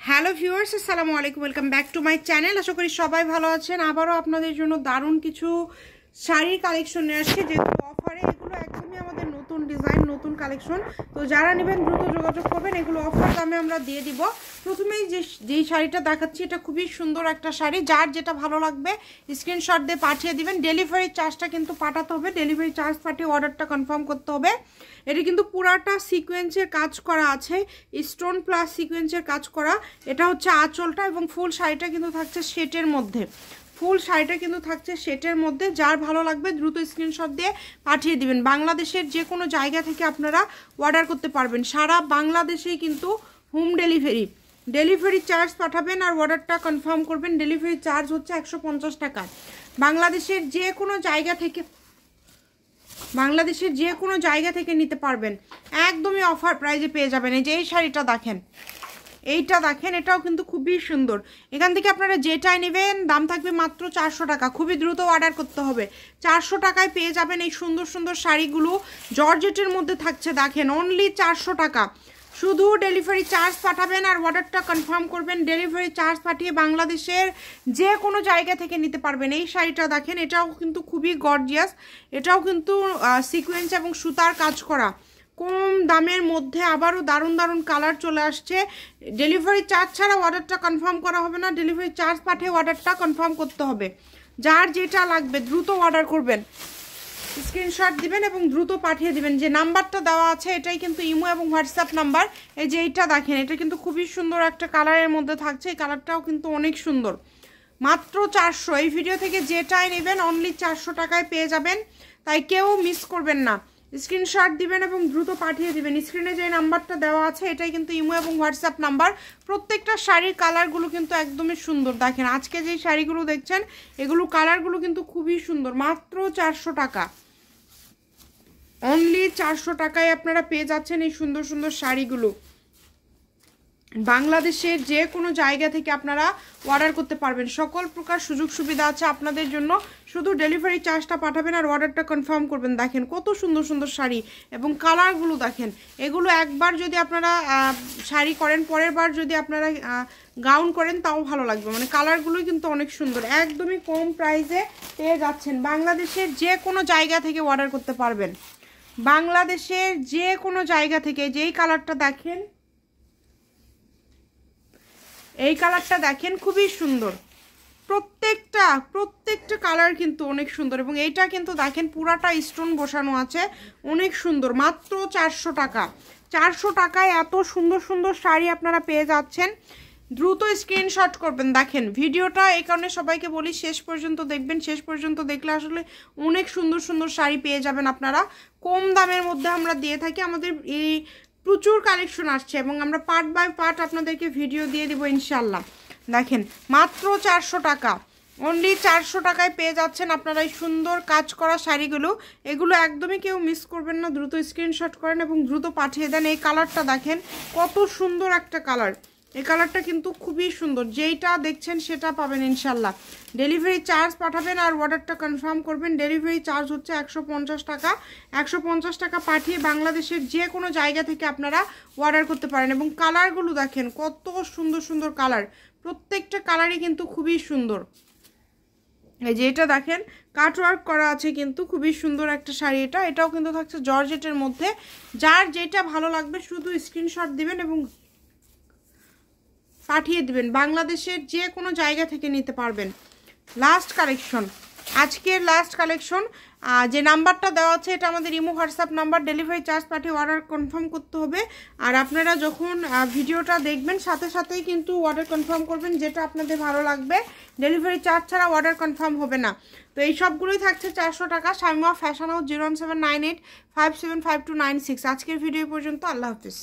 Hello viewers, আসসালামু আলাইকুম। Welcome back to my channel. আশা করি সবাই ভালো আছেন। আবারও আপনাদের জন্য দারুণ কিছু শাড়ির কালেকশন নিয়ে আসছি, যেহেতু অফারে। এগুলো একদমই আমাদের নতুন ডিজাইন, নতুন কালেকশন। তো যারা নেবেন দ্রুত যোগাযোগ করবেন, এগুলো অফার দামে আমরা দিয়ে দিব। প্রথমেই যেই শাড়িটা দেখাচ্ছি, এটা খুবই সুন্দর একটা শাড়ি। যার যেটা ভালো লাগবে স্ক্রিনশট দিয়ে পাঠিয়ে দিবেন। ডেলিভারি চার্জটা কিন্তু পাঠাতে হবে, ডেলিভারি চার্জ পাঠিয়ে অর্ডারটা কনফার্ম করতে হবে। এটা কিন্তু পুরাটা সিকোয়েন্সের কাজ করা আছে, স্টোন প্লাস সিকোয়েন্সের কাজ করা। এটা হচ্ছে আঁচলটা, এবং ফুল শাড়িটা কিন্তু থাকছে সেটের মধ্যে। ফুল শাড়িটা কিন্তু থাকছে সেটের মধ্যে। যার ভালো লাগবে দ্রুত স্ক্রিনশট দিয়ে পাঠিয়ে দিবেন। বাংলাদেশের যে কোনো জায়গা থেকে আপনারা অর্ডার করতে পারবেন। সারা বাংলাদেশেই কিন্তু হোম ডেলিভারি চার্জ পাঠাবেন আর অর্ডারটা কনফার্ম করবেন। ডেলিভারি চার্জ হচ্ছে 150 টাকা। বাংলাদেশের যে কোনো জায়গা থেকে নিতে পারবেন, একদমই অফার প্রাইজে পেয়ে যাবেন। এই যে এই শাড়িটা দেখেন, এটাও কিন্তু খুবই সুন্দর। এখান থেকে আপনারা যেটাই নেবেন দাম থাকবে মাত্র 400 টাকা। খুবই দ্রুত অর্ডার করতে হবে। 400 টাকায় পেয়ে যাবেন এই সুন্দর সুন্দর শাড়িগুলো। জর্জেটের মধ্যে থাকছে, দেখেন, অনলি 400 টাকা। শুধু ডেলিভারি চার্জ পাঠাবেন আর অর্ডারটা কনফার্ম করবেন। ডেলিভারি চার্জ পাঠিয়ে বাংলাদেশের যে কোনো জায়গা থেকে নিতে পারবেন। এই শাড়িটা দেখেন, এটাও কিন্তু খুবই গর্জিয়াস। এটাও কিন্তু সিকোয়েন্স এবং সুতার কাজ করা। কম দামের মধ্যে আবারও দারুণ দারুণ কালার চলে আসছে। ডেলিভারি চার্জ ছাড়া অর্ডারটা কনফার্ম করা হবে না, ডেলিভারি চার্জ পাঠিয়ে অর্ডারটা কনফার্ম করতে হবে। যার যেটা লাগবে দ্রুত অর্ডার করবেন, স্ক্রিনশট দিবেন এবং দ্রুত পাঠিয়ে দিবেন। যে নাম্বারটা দেওয়া আছে এটাই কিন্তু ইমো এবং হোয়াটসঅ্যাপ নাম্বার। এই যে এইটা দেখেন, এটা কিন্তু খুবই সুন্দর একটা কালারের মধ্যে থাকছে। এই কালারটাও কিন্তু অনেক সুন্দর। মাত্র 400। এই ভিডিও থেকে যেটাই নেবেন অনলি 400 টাকায় পেয়ে যাবেন। তাই কেউ মিস করবেন না, স্ক্রিনশট দিবেন এবং দ্রুত পাঠিয়ে দিবেন। স্ক্রিনে যে নাম্বারটা দেওয়া আছে এটাই কিন্তু ইমো এবং হোয়াটসঅ্যাপ নাম্বার। প্রত্যেকটা শাড়ির কালারগুলো কিন্তু একদমই সুন্দর। দেখেন আজকে যে শাড়িগুলো দেখছেন এগুলো কালারগুলো কিন্তু খুবই সুন্দর। মাত্র 400 টাকা, অনলি 400 টাকায় আপনারা পেয়ে যাচ্ছেন এই সুন্দর সুন্দর শাড়িগুলো। বাংলাদেশের যে কোনো জায়গা থেকে আপনারা অর্ডার করতে পারবেন। সকল প্রকার সুযোগ সুবিধা আছে আপনাদের জন্য। শুধু ডেলিভারি চার্জটা পাঠাবেন আর অর্ডারটা কনফার্ম করবেন। দেখেন কত সুন্দর সুন্দর শাড়ি এবং কালারগুলো দেখেন। এগুলো একবার যদি আপনারা শাড়ি করেন, পরের বার যদি আপনারা গাউন করেন তাও ভালো লাগবে। মানে কালারগুলোই কিন্তু অনেক সুন্দর। একদমই কম প্রাইসে পেয়ে যাচ্ছেন। বাংলাদেশের যে কোনো জায়গা থেকে অর্ডার করতে পারবেন। বাংলাদেশের যে কোনো জায়গা থেকে। যেই কালারটা দেখেন, এই কালারটা দেখেন, খুবই সুন্দর। প্রত্যেকটা কালার কিন্তু অনেক সুন্দর। এবং এইটা কিন্তু দেখেন পুরাটা স্টোন বসানো আছে, অনেক সুন্দর। মাত্র 400 টাকা। 400 টাকায় এত সুন্দর সুন্দর শাড়ি আপনারা পেয়ে যাচ্ছেন। দ্রুত স্ক্রিনশট করবেন। দেখেন ভিডিওটা এই কারণে সবাইকে বলি শেষ পর্যন্ত দেখবেন। শেষ পর্যন্ত দেখলে আসলে অনেক সুন্দর সুন্দর শাড়ি পেয়ে যাবেন আপনারা। কম দামের মধ্যে আমরা দিয়ে থাকি। আমাদের এই প্রচুর কালেকশন আসছে এবং আমরা পার্ট বাই পার্ট আপনাদেরকে ভিডিও দিয়ে দিব ইনশাল্লাহ। দেখেন মাত্র 400 টাকা, অনলি 400 টাকায় পেয়ে যাচ্ছেন আপনারা এই সুন্দর কাজ করা শাড়িগুলো। এগুলো একদমই কেউ মিস করবেন না। দ্রুত স্ক্রিনশট করেন এবং দ্রুত পাঠিয়ে দেন। এই কালারটা দেখেন কত সুন্দর একটা কালার। এই কালারটা কিন্তু খুবই সুন্দর। যেইটা দেখছেন সেটা পাবেন ইনশাল্লাহ। ডেলিভারি চার্জ পাঠাবেন আর অর্ডারটা কনফার্ম করবেন। ডেলিভারি চার্জ হচ্ছে 150 টাকা। 150 টাকা পাঠিয়ে বাংলাদেশের যে কোনো জায়গা থেকে আপনারা অর্ডার করতে পারেন। এবং কালারগুলো দেখেন কত সুন্দর সুন্দর কালার। প্রত্যেকটা কালারই কিন্তু খুবই সুন্দর। এই যে এটা দেখেন কাটওয়ার্ক করা আছে, কিন্তু খুবই সুন্দর একটা শাড়ি। এটাও কিন্তু থাকছে জর্জেটের মধ্যে। যার যেটা ভালো লাগবে শুধু স্ক্রিনশট দিবেন এবং পাঠিয়ে দিবেন। বাংলাদেশের যে কোনো জায়গা থেকে নিতে পারবেন। লাস্ট কালেকশন, আজকের লাস্ট কালেকশন। যে নাম্বারটা দেওয়া আছে এটা আমাদের imo WhatsApp number. Delivery charge পাঠিয়ে অর্ডার কনফার্ম করতে হবে। আর আপনারা যখন ভিডিওটা দেখবেন সাথে সাথেই কিন্তু অর্ডার কনফার্ম করবেন, যেটা আপনাদের ভালো লাগবে। ডেলিভারি চার্জ ছাড়া অর্ডার কনফার্ম হবে না। তো এই সবগুলোই থাকছে 400 টাকা। Shamima fashion house, 01798575296। আজকের ভিডিও পর্যন্ত। আল্লাহ হাফিজ।